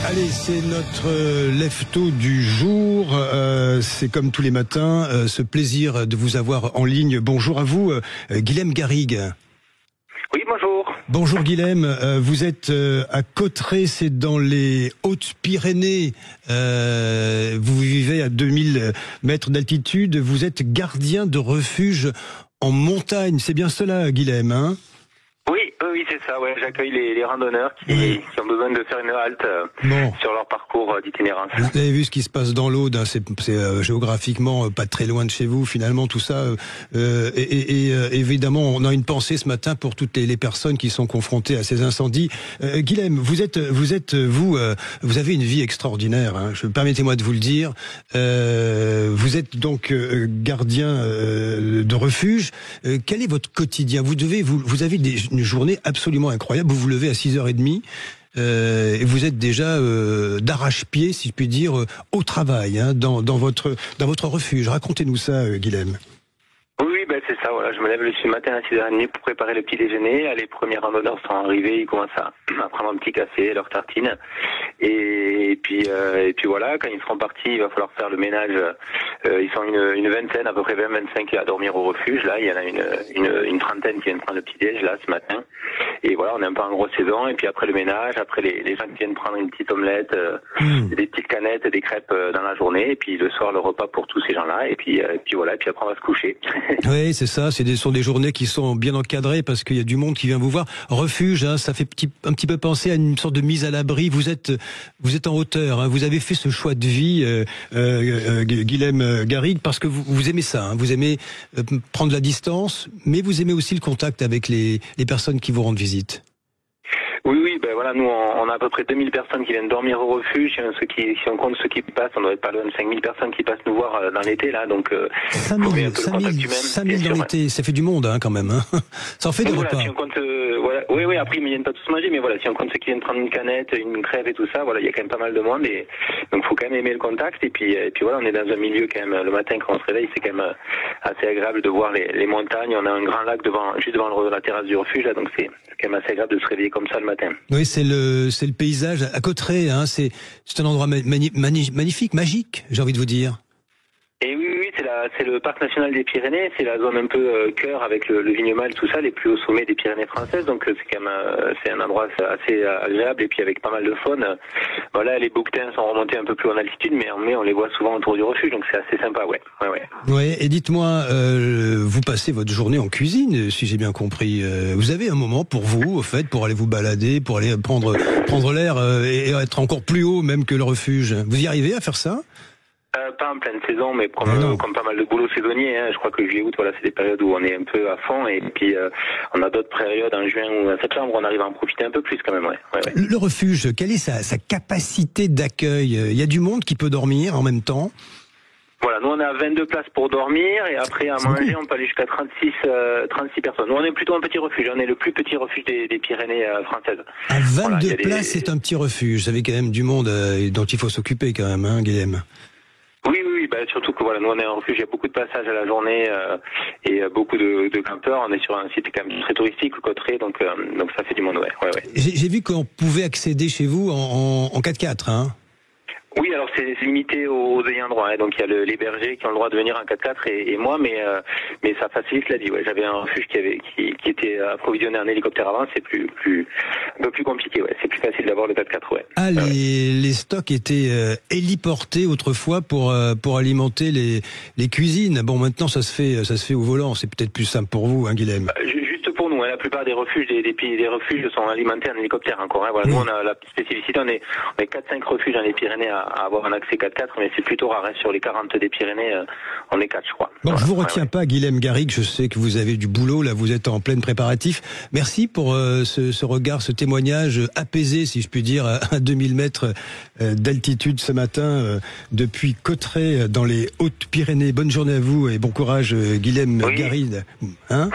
Allez, c'est notre lève-tôt du jour. C'est comme tous les matins, ce plaisir de vous avoir en ligne. Bonjour à vous, Guilhem Garrigue. Oui, bonjour. Bonjour Guilhem, vous êtes à Cauterets, c'est dans les Hautes-Pyrénées. Vous vivez à 2000 mètres d'altitude. Vous êtes gardien de refuge en montagne. C'est bien cela, Guilhem, hein ? Oui, c'est ça. Ouais, j'accueille les randonneurs qui ont besoin de faire une halte sur leur parcours d'itinérance. Vous avez vu ce qui se passe dans l'Aude, hein, c'est géographiquement pas très loin de chez vous, finalement, tout ça. Évidemment, on a une pensée ce matin pour toutes les personnes qui sont confrontées à ces incendies. Guilhem, vous avez une vie extraordinaire. Hein, permettez-moi de vous le dire. Vous êtes donc gardien de refuge. Quel est votre quotidien ? Vous avez une journée absolument incroyable. Vous vous levez à 6h30 et vous êtes déjà d'arrache-pied, si je puis dire, au travail, hein, dans votre refuge. Racontez-nous ça, Guilhem. Oui, c'est ça. Voilà, je me lève le matin à 6h30 pour préparer le petit déjeuner. Là, les premiers randonneurs sont arrivés, ils commencent à prendre un petit café, leur tartine. Et puis voilà, quand ils seront partis, il va falloir faire le ménage. Ils sont une vingtaine, à peu près 20-25 à dormir au refuge. Là, il y en a une trentaine qui viennent prendre le petit déj là ce matin. Et voilà, on est un peu en grosse saison. Et puis après le ménage, après les gens qui viennent prendre une petite omelette, des petites canettes, des crêpes dans la journée. Et puis le soir, le repas pour tous ces gens-là. Et puis voilà, et puis après on va se coucher. Oui, c'est ça. Ce sont des journées qui sont bien encadrées parce qu'il y a du monde qui vient vous voir. Refuge, hein, ça fait un petit peu penser à une sorte de mise à l'abri. Vous êtes en hauteur. Hein, vous avez fait ce choix de vie, Guilhem Garrigue, parce que vous aimez ça. Hein, vous aimez prendre la distance, mais vous aimez aussi le contact avec les personnes qui vous rendent visite. Oui, voilà, nous on a à peu près 2000 personnes qui viennent dormir au refuge. Si on compte ceux qui passent, on doit être pas loin de 5000 personnes qui passent nous voir dans l'été là. Donc 5000 dans l'été, ça fait du monde hein, quand même. Hein. Ça en fait des repas. Si on compte, oui, après ils ne viennent pas tous manger, mais voilà, si on compte ceux qui viennent prendre une canette, une crêpe et tout ça, voilà, il y a quand même pas mal de monde et donc faut quand même aimer le contact et puis voilà, on est dans un milieu quand même le matin quand on se réveille, c'est quand même assez agréable de voir les montagnes. On a un grand lac juste devant la terrasse du refuge là, donc c'est quand même assez agréable de se réveiller comme ça le matin. Oui, c'est le paysage à Cauterets, hein, c'est un endroit magnifique, magique, j'ai envie de vous dire. Et oui, c'est le parc national des Pyrénées, c'est la zone un peu cœur avec le vignoble, tout ça, les plus hauts sommets des Pyrénées françaises, donc c'est quand même c'est un endroit assez agréable et puis avec pas mal de faune. Voilà, les bouquetins sont remontés un peu plus en altitude, mais on les voit souvent autour du refuge, donc c'est assez sympa, ouais. Ouais, et dites-moi, vous passez votre journée en cuisine, si j'ai bien compris. Vous avez un moment pour vous, au fait, pour aller vous balader, pour aller prendre l'air et être encore plus haut même que le refuge. Vous y arrivez à faire ça ? Pas en pleine saison, mais comme pas mal de boulot saisonnier. Hein, je crois que juillet-août, voilà, c'est des périodes où on est un peu à fond, et puis on a d'autres périodes en juin ou en septembre où on arrive à en profiter un peu plus quand même. Ouais. Le refuge, quelle est sa capacité d'accueil ? Il y a du monde qui peut dormir en même temps ? Voilà, nous on a 22 places pour dormir et après à manger on peut aller jusqu'à 36 personnes. Nous on est plutôt un petit refuge, on est le plus petit refuge des Pyrénées françaises. À 22 places, c'est un petit refuge. Vous avez quand même du monde dont il faut s'occuper quand même, hein, Guilhem. Oui, surtout que voilà, nous on est un refuge, il y a beaucoup de passages à la journée et beaucoup de campeurs. On est sur un site quand même très touristique, le Cauterets, donc ça fait du monde, ouais. J'ai vu qu'on pouvait accéder chez vous en 4x4, hein. Oui, alors c'est limité aux ayants droit, hein. Donc il y a les bergers qui ont le droit de venir en 4x4 et moi, mais ça facilite la vie. Ouais, j'avais un refuge qui était approvisionné en hélicoptère avant, c'est un peu plus compliqué. Ouais, c'est plus facile d'avoir le 4x4. Ouais. Ah, les stocks étaient héliportés autrefois pour alimenter les cuisines. Bon, maintenant ça se fait au volant. C'est peut-être plus simple pour vous, hein, Guilhem. Pour nous, hein, la plupart des refuges, des refuges sont alimentés en hélicoptère encore. Hein, voilà. Nous, on a la spécificité, on est 4-5 refuges dans les Pyrénées à avoir un accès 4x4, mais c'est plutôt rare. Hein, sur les 40 des Pyrénées, on est 4, je crois. Bon, je vous retiens pas, Guilhem Garrigue. Je sais que vous avez du boulot. Là, vous êtes en plein préparatif. Merci pour ce regard, ce témoignage apaisé, si je puis dire, à 2000 mètres d'altitude ce matin depuis Cauterets dans les Hautes-Pyrénées. Bonne journée à vous et bon courage, Guilhem Garrigue. Hein ?